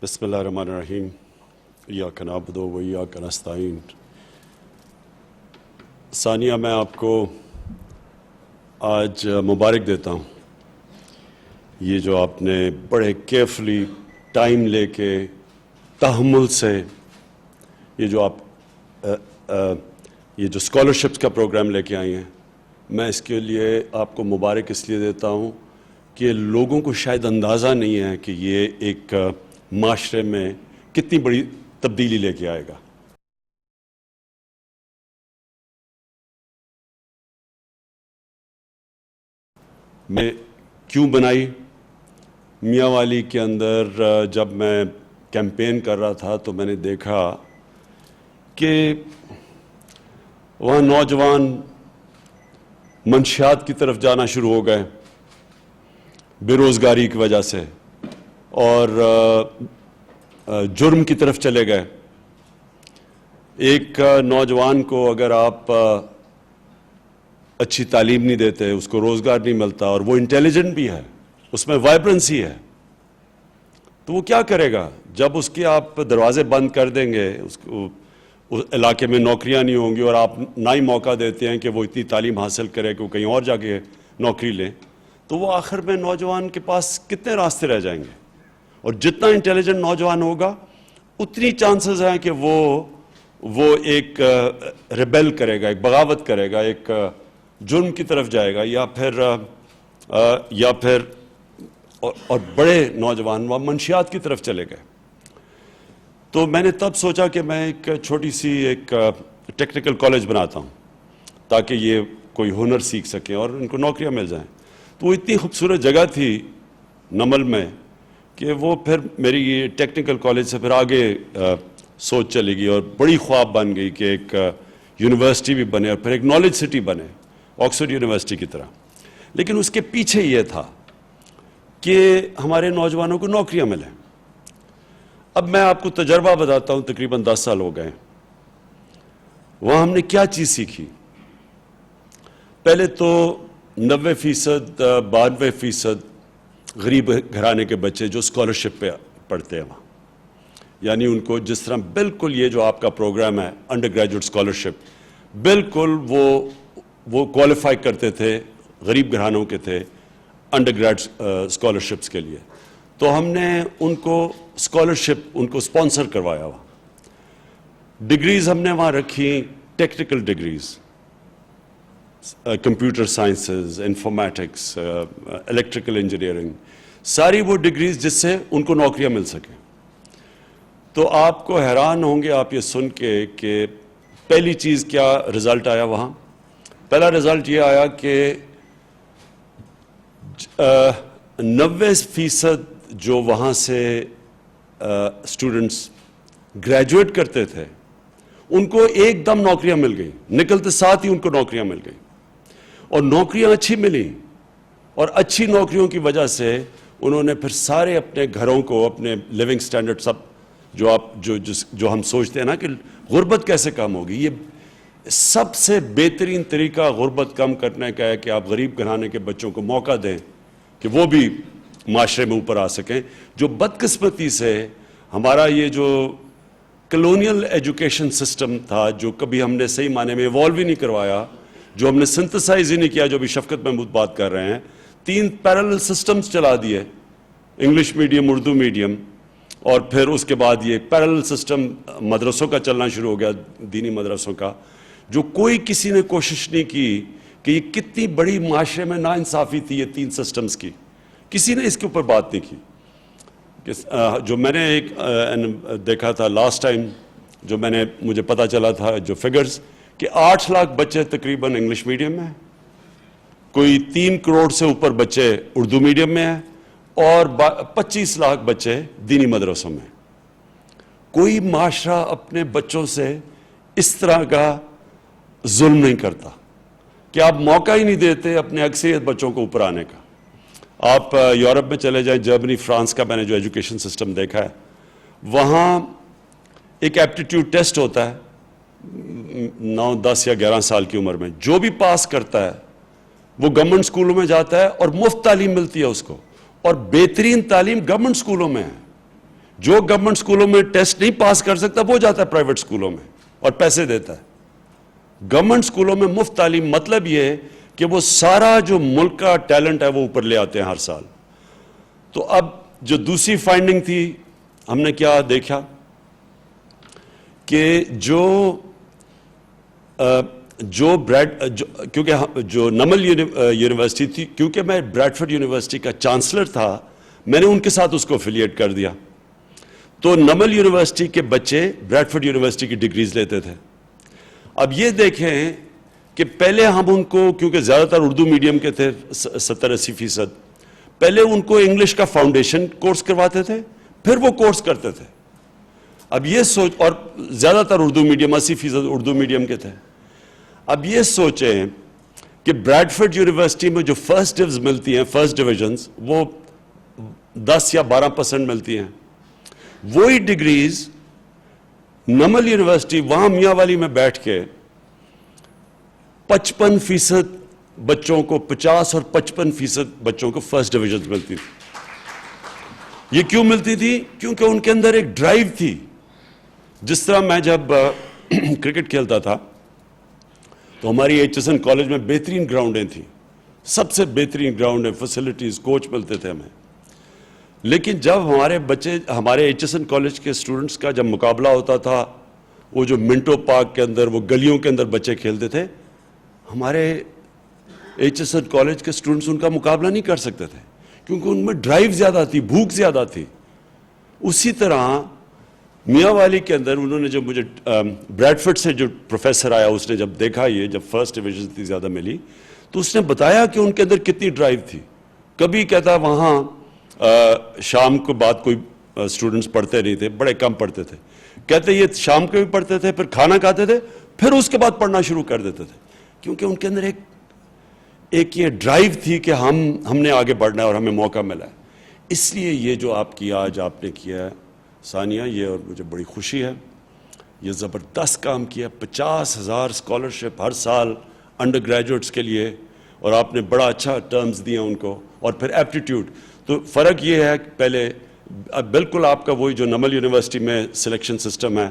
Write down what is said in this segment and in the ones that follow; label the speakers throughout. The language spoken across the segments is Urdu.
Speaker 1: بسم اللہ الرحمن الرحیم ایاک نعبد و ایاک نستعین۔ ثانیہ، میں آپ کو آج مبارک دیتا ہوں، یہ جو آپ نے بڑے کیئرفلی ٹائم لے کے تحمل سے یہ جو آپ یہ جو اسکالرشپس کا پروگرام لے کے آئی ہیں، میں اس کے لیے آپ کو مبارک اس لیے دیتا ہوں کہ لوگوں کو شاید اندازہ نہیں ہے کہ یہ ایک معاشرے میں کتنی بڑی تبدیلی لے کے آئے گا۔ میں کیوں بنائی؟ میاں والی کے اندر جب میں کیمپین کر رہا تھا تو میں نے دیکھا کہ وہاں نوجوان منشیات کی طرف جانا شروع ہو گئے بے روزگاری کی وجہ سے، اور جرم کی طرف چلے گئے۔ ایک نوجوان کو اگر آپ اچھی تعلیم نہیں دیتے، اس کو روزگار نہیں ملتا، اور وہ انٹیلیجنٹ بھی ہے، اس میں وائبرنسی ہے، تو وہ کیا کرے گا؟ جب اس کے آپ دروازے بند کر دیں گے، اس علاقے میں نوکریاں نہیں ہوں گی، اور آپ نہ ہی موقع دیتے ہیں کہ وہ اتنی تعلیم حاصل کرے کہ وہ کہیں اور جا کے نوکری لیں، تو وہ آخر میں نوجوان کے پاس کتنے راستے رہ جائیں گے؟ اور جتنا انٹیلیجنٹ نوجوان ہوگا اتنی چانسز ہیں کہ وہ ایک ریبیل کرے گا، ایک بغاوت کرے گا، ایک جرم کی طرف جائے گا، یا پھر اور بڑے نوجوان وہ منشیات کی طرف چلے گئے۔ تو میں نے تب سوچا کہ میں ایک چھوٹی سی ایک ٹیکنیکل کالج بناتا ہوں تاکہ یہ کوئی ہنر سیکھ سکیں اور ان کو نوکریاں مل جائیں۔ تو وہ اتنی خوبصورت جگہ تھی نمل میں کہ وہ پھر میری یہ ٹیکنیکل کالج سے پھر آگے سوچ چلی گئی، اور بڑی خواب بن گئی کہ ایک یونیورسٹی بھی بنے، اور پھر ایک نالج سٹی بنے آکسفورڈ یونیورسٹی کی طرح۔ لیکن اس کے پیچھے یہ تھا کہ ہمارے نوجوانوں کو نوکریاں ملیں۔ اب میں آپ کو تجربہ بتاتا ہوں، تقریباً 10 سال ہو گئے۔ وہاں ہم نے کیا چیز سیکھی؟ پہلے تو 90%، 92% غریب گھرانے کے بچے جو اسکالرشپ پہ پڑھتے ہیں وہاں، یعنی ان کو جس طرح بالکل یہ جو آپ کا پروگرام ہے انڈر گریجویٹ اسکالرشپ، بالکل وہ کوالیفائی کرتے تھے، غریب گھرانوں کے تھے انڈر گریڈ اسکالرشپس کے لیے۔ تو ہم نے ان کو اسکالرشپ ان کو اسپانسر کروایا ہوا۔ ڈگریز ہم نے وہاں رکھی، technical degrees, computer sciences, informatics, electrical engineering, ساری وہ ڈگریز جس سے ان کو نوکریاں مل سکیں۔ تو آپ کو حیران ہوں گے آپ یہ سن کے کہ پہلی چیز کیا رزلٹ آیا وہاں؟ پہلا رزلٹ یہ آیا کہ 90% جو وہاں سے اسٹوڈنٹس گریجویٹ کرتے تھے ان کو ایک دم نوکریاں مل گئیں، نکلتے ساتھ ہی ان کو نوکریاں مل گئیں، اور نوکریاں اچھی ملیں، اور اچھی نوکریوں کی وجہ سے انہوں نے پھر سارے اپنے گھروں کو، اپنے لیونگ سٹینڈرڈ، سب جو ہم سوچتے ہیں نا کہ غربت کیسے کم ہوگی، یہ سب سے بہترین طریقہ غربت کم کرنے کا ہے کہ آپ غریب گھرانے کے بچوں کو موقع دیں کہ وہ بھی معاشرے میں اوپر آ سکیں۔ جو بدقسمتی سے ہمارا یہ جو کلونیل ایجوکیشن سسٹم تھا، جو کبھی ہم نے صحیح معنی میں ایوالو ہی نہیں کروایا، جو ہم نے سنتھسائز ہی نہیں کیا، جو بھی شفقت محمود بات کر رہے ہیں، 3 پیرلل سسٹمز چلا دیے، انگلش میڈیم، اردو میڈیم، اور پھر اس کے بعد یہ پیرلل سسٹم مدرسوں کا چلنا شروع ہو گیا، دینی مدرسوں کا، جو کوئی کسی نے کوشش نہیں کی کہ یہ کتنی بڑی معاشرے میں ناانصافی تھی یہ 3 سسٹمز کی، کسی نے اس کے اوپر بات نہیں کی۔ جو میں نے ایک دیکھا تھا لاسٹ ٹائم، جو مجھے پتا چلا تھا جو فگرز، کہ 8 لاکھ بچے تقریباً انگلش میڈیم میں ہیں، کوئی 3 کروڑ سے اوپر بچے اردو میڈیم میں ہیں، اور 25 لاکھ بچے دینی مدرسوں میں۔ کوئی معاشرہ اپنے بچوں سے اس طرح کا ظلم نہیں کرتا کہ آپ موقع ہی نہیں دیتے اپنے اکثریت بچوں کو اوپر آنے کا۔ آپ یورپ میں چلے جائیں، جرمنی، فرانس کا میں نے جو ایجوکیشن سسٹم دیکھا ہے، وہاں ایک ایپٹیٹیوڈ ٹیسٹ ہوتا ہے 9، 10 یا 11 سال کی عمر میں، جو بھی پاس کرتا ہے وہ گورنمنٹ اسکولوں میں جاتا ہے اور مفت تعلیم ملتی ہے اس کو، اور بہترین تعلیم گورنمنٹ اسکولوں میں ہے۔ جو گورنمنٹ اسکولوں میں ٹیسٹ نہیں پاس کر سکتا وہ جاتا ہے پرائیویٹ اسکولوں میں اور پیسے دیتا ہے. گورنمنٹ اسکولوں میں مفت تعلیم مطلب یہ ہے کہ وہ سارا جو ملک کا ٹیلنٹ ہے وہ اوپر لے آتے ہیں ہر سال. تو اب جو دوسری فائنڈنگ تھی, ہم نے کیا دیکھا کہ کیونکہ جو نمل یونیورسٹی تھی, کیونکہ میں بریڈفورڈ یونیورسٹی کا چانسلر تھا, میں نے ان کے ساتھ اس کو افیلیٹ کر دیا. تو نمل یونیورسٹی کے بچے بریڈفورڈ یونیورسٹی کی ڈگریز لیتے تھے. اب یہ دیکھیں کہ پہلے ہم ان کو, کیونکہ زیادہ تر اردو میڈیم کے تھے 70-80%, پہلے ان کو انگلش کا فاؤنڈیشن کورس کرواتے تھے, پھر وہ کورس کرتے تھے. اب یہ سوچ, اور زیادہ تر اردو میڈیم 80% اردو میڈیم کے تھے. اب یہ سوچیں کہ بریڈفورڈ یونیورسٹی میں جو فرسٹ ڈویژ ملتی ہیں, فرسٹ ڈویژنز, وہ 10 یا 12% ملتی ہیں. وہی ڈگریز نمل یونیورسٹی وہاں میاں والی میں بیٹھ کے 55% بچوں کو, 50 اور 55% بچوں کو فرسٹ ڈویژنز ملتی تھی. یہ کیوں ملتی تھی؟ کیونکہ ان کے اندر ایک ڈرائیو تھی. جس طرح میں جب کرکٹ کھیلتا تھا تو ہماری ایچ ایس این کالج میں بہترین گراؤنڈیں تھیں, سب سے بہترین گراؤنڈیں, فیسلٹیز, کوچ ملتے تھے ہمیں. لیکن جب ہمارے ایچ ایس این کالج کے اسٹوڈنٹس کا جب مقابلہ ہوتا تھا, وہ جو منٹو پارک کے اندر, وہ گلیوں کے اندر بچے کھیلتے تھے, ہمارے ایچ ایس این کالج کے اسٹوڈنٹس ان کا مقابلہ نہیں کر سکتے تھے, کیونکہ ان میں ڈرائیو زیادہ تھی, بھوک زیادہ تھی. اسی طرح میاں والی کے اندر انہوں نے, جب مجھے بریڈفورڈ سے جو پروفیسر آیا, اس نے جب دیکھا یہ, جب فرسٹ ڈویژن اتنی زیادہ ملی, تو اس نے بتایا کہ ان کے اندر کتنی ڈرائیو تھی. کبھی کہتا وہاں شام کو بعد کوئی اسٹوڈنٹس پڑھتے نہیں تھے, بڑے کم پڑھتے تھے. کہتے یہ شام کو بھی پڑھتے تھے, پھر کھانا کھاتے تھے, پھر اس کے بعد پڑھنا شروع کر دیتے تھے, کیونکہ ان کے اندر ایک یہ ڈرائیو تھی کہ ہم نے آگے بڑھنا ہے اور ہمیں موقع ملا ہے. اس لیے یہ جو آج آپ نے کیا ہے ثانیہ, یہ اور مجھے بڑی خوشی ہے, یہ زبردست کام کیا. 50,000 اسکالرشپ ہر سال انڈر گریجویٹس کے لیے, اور آپ نے بڑا اچھا ٹرمز دیا ان کو, اور پھر ایپٹیٹیوڈ. تو فرق یہ ہے کہ پہلے بالکل آپ کا وہی جو نمل یونیورسٹی میں سلیکشن سسٹم ہے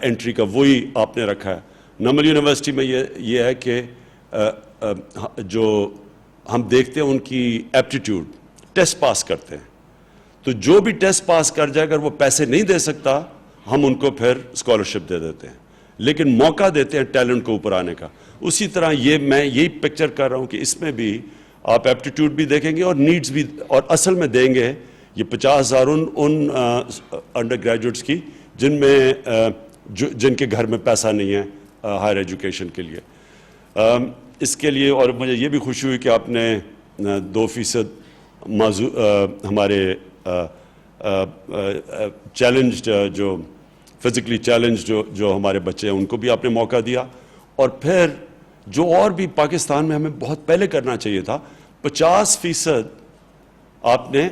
Speaker 1: انٹری کا, وہی آپ نے رکھا ہے. نمل یونیورسٹی میں یہ ہے کہ جو ہم دیکھتے ہیں ان کی ایپٹیٹیوڈ, ٹیسٹ پاس کرتے ہیں, تو جو بھی ٹیسٹ پاس کر جائے, اگر وہ پیسے نہیں دے سکتا, ہم ان کو پھر اسکالرشپ دے دیتے ہیں, لیکن موقع دیتے ہیں ٹیلنٹ کو اوپر آنے کا. اسی طرح میں یہی پکچر کر رہا ہوں کہ اس میں بھی آپ ایپٹیٹیوڈ بھی دیکھیں گے اور نیڈز بھی, اور اصل میں دیں گے یہ 50,000 ان انڈر گریجویٹس کی جن کے گھر میں پیسہ نہیں ہے ہائر ایجوکیشن کے لیے. اس کے لیے, اور مجھے یہ بھی خوشی ہوئی کہ آپ نے 2% ہمارے چیلنجڈ, جو فزیکلی چیلنجڈ جو ہمارے بچے ہیں, ان کو بھی آپ نے موقع دیا. اور پھر جو اور بھی پاکستان میں ہمیں بہت پہلے کرنا چاہیے تھا, 50% آپ نے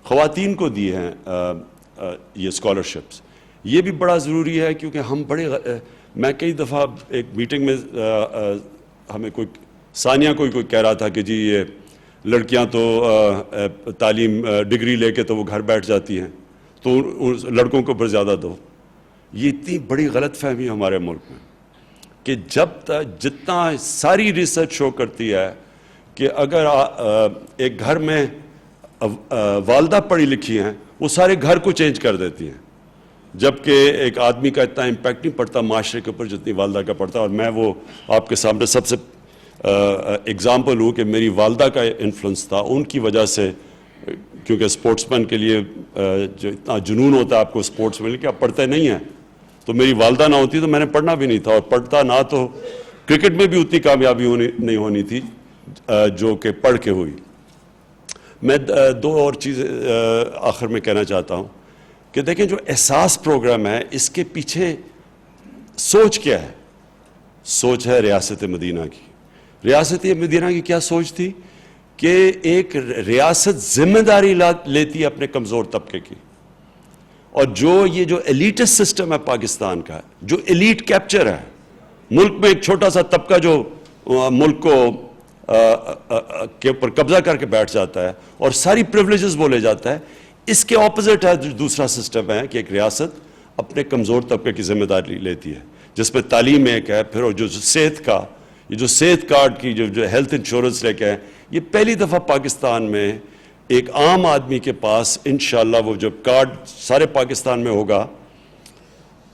Speaker 1: خواتین کو دیے ہیں یہ اسکالرشپس. یہ بھی بڑا ضروری ہے, کیونکہ ہم میں کئی دفعہ ایک میٹنگ میں ہمیں ثانیہ کوئی کہہ رہا تھا کہ جی یہ لڑکیاں تو تعلیم ڈگری لے کے تو وہ گھر بیٹھ جاتی ہیں, تو لڑکوں کو پر زیادہ دو. یہ اتنی بڑی غلط فہمی ہمارے ملک میں کہ جتنا ساری ریسرچ شو کرتی ہے کہ اگر ایک گھر میں والدہ پڑھی لکھی ہیں, وہ سارے گھر کو چینج کر دیتی ہیں, جبکہ ایک آدمی کا اتنا امپیکٹ نہیں پڑتا معاشرے کے اوپر جتنی والدہ کا پڑتا. اور میں وہ آپ کے سامنے سب سے اگزامپل ہوں کہ میری والدہ کا انفلوئنس تھا, ان کی وجہ سے, کیونکہ اسپورٹس مین کے لیے جو اتنا جنون ہوتا ہے آپ کو اسپورٹس میں, کہ آپ پڑھتے نہیں ہیں, تو میری والدہ نہ ہوتی تو میں نے پڑھنا بھی نہیں تھا, اور پڑھتا نہ تو کرکٹ میں بھی اتنی کامیابی نہیں ہونی تھی جو کہ پڑھ کے ہوئی. میں 2 اور چیزیں آخر میں کہنا چاہتا ہوں کہ دیکھیں, جو احساس پروگرام ہے, اس کے پیچھے سوچ کیا ہے؟ سوچ ہے ریاست مدینہ کی. ریاست مدینہ کی کیا سوچ تھی کہ ایک ریاست ذمہ داری لیتی ہے اپنے کمزور طبقے کی, اور جو ایلیٹس سسٹم ہے پاکستان کا, جو ایلیٹ کیپچر ہے, ملک میں ایک چھوٹا سا طبقہ جو ملک کو کے اوپر قبضہ کر کے بیٹھ جاتا ہے اور ساری پریولیجز وہ لے جاتا ہے, اس کے اپوزٹ ہے دوسرا سسٹم ہے کہ ایک ریاست اپنے کمزور طبقے کی ذمہ داری لیتی ہے، جس میں تعلیم ایک ہے، پھر جو صحت کا، یہ جو صحت کارڈ کی جو ہیلتھ انشورنس لے کے ہیں، یہ پہلی دفعہ پاکستان میں ایک عام آدمی کے پاس انشاءاللہ وہ جو کارڈ سارے پاکستان میں ہوگا،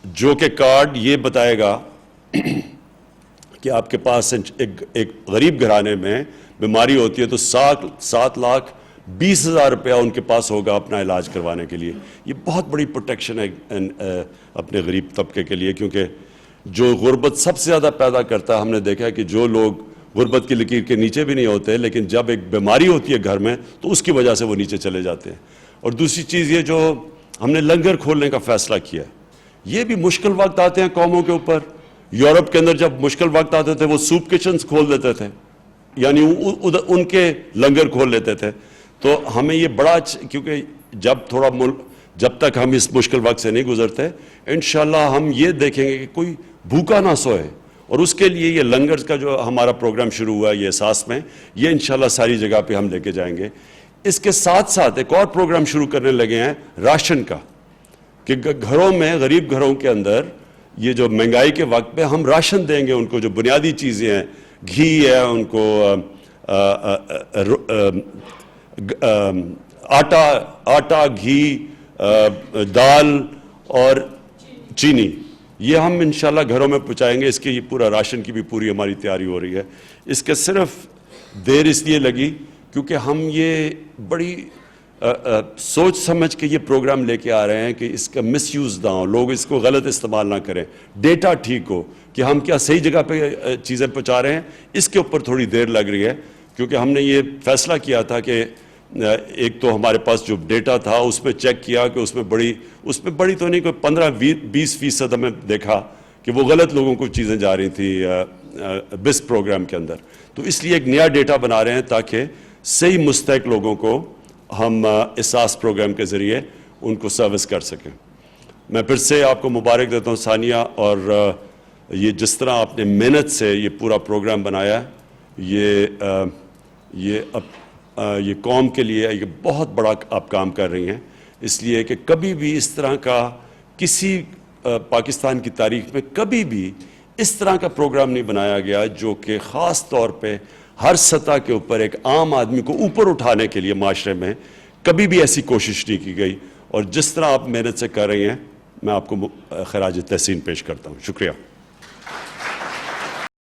Speaker 1: جو کہ کارڈ یہ بتائے گا کہ آپ کے پاس ایک غریب گھرانے میں بیماری ہوتی ہے تو 7,20,000 روپیہ ان کے پاس ہوگا اپنا علاج کروانے کے لیے. یہ بہت بڑی پروٹیکشن ہے اپنے غریب طبقے کے لیے، کیونکہ جو غربت سب سے زیادہ پیدا کرتا ہے، ہم نے دیکھا ہے کہ جو لوگ غربت کی لکیر کے نیچے بھی نہیں ہوتے، لیکن جب ایک بیماری ہوتی ہے گھر میں تو اس کی وجہ سے وہ نیچے چلے جاتے ہیں. اور دوسری چیز یہ جو ہم نے لنگر کھولنے کا فیصلہ کیا ہے، یہ بھی مشکل وقت آتے ہیں قوموں کے اوپر. یورپ کے اندر جب مشکل وقت آتے تھے وہ سوپ کچنز کھول دیتے تھے، یعنی ان کے لنگر کھول لیتے تھے. تو ہمیں یہ بڑا، کیونکہ جب تک ہم اس مشکل وقت سے نہیں گزرتے، انشاءاللہ ہم یہ دیکھیں گے کہ کوئی بھوکا نہ سوئے. اور اس کے لیے یہ لنگرز کا جو ہمارا پروگرام شروع ہوا ہے یہ احساس میں، یہ انشاءاللہ ساری جگہ پہ ہم لے کے جائیں گے. اس کے ساتھ ساتھ ایک اور پروگرام شروع کرنے لگے ہیں راشن کا، کہ گھروں میں، غریب گھروں کے اندر یہ جو مہنگائی کے وقت پہ ہم راشن دیں گے ان کو، جو بنیادی چیزیں ہیں، گھی ہے ان کو، آٹا، گھی، دال اور چینی، یہ ہم انشاءاللہ گھروں میں پہنچائیں گے. اس کی یہ پورا راشن کی بھی پوری ہماری تیاری ہو رہی ہے. اس کے صرف دیر اس لیے لگی کیونکہ ہم یہ بڑی سوچ سمجھ کے یہ پروگرام لے کے آ رہے ہیں کہ اس کا مس یوز نہ ہو، لوگ اس کو غلط استعمال نہ کریں، ڈیٹا ٹھیک ہو کہ ہم کیا صحیح جگہ پہ چیزیں پہنچا رہے ہیں. اس کے اوپر تھوڑی دیر لگ رہی ہے کیونکہ ہم نے یہ فیصلہ کیا تھا کہ ایک تو ہمارے پاس جو ڈیٹا تھا اس میں چیک کیا کہ اس میں بڑی تو نہیں، کوئی 15-20% ہمیں دیکھا کہ وہ غلط لوگوں کو چیزیں جا رہی تھی بس پروگرام کے اندر. تو اس لیے ایک نیا ڈیٹا بنا رہے ہیں تاکہ صحیح مستحق لوگوں کو ہم احساس پروگرام کے ذریعے ان کو سروس کر سکیں. میں پھر سے آپ کو مبارک دیتا ہوں ثانیہ، اور یہ جس طرح آپ نے محنت سے یہ پورا پروگرام بنایا ہے، یہ قوم کے لیے یہ بہت بڑا آپ کام کر رہی ہیں. اس لیے کہ کبھی بھی اس طرح کا کسی پاکستان کی تاریخ میں کبھی بھی اس طرح کا پروگرام نہیں بنایا گیا جو کہ خاص طور پہ ہر سطح کے اوپر ایک عام آدمی کو اوپر اٹھانے کے لیے معاشرے میں کبھی بھی ایسی کوشش نہیں کی گئی. اور جس طرح آپ محنت سے کر رہی ہیں، میں آپ کو خراج تحسین پیش کرتا ہوں. شکریہ.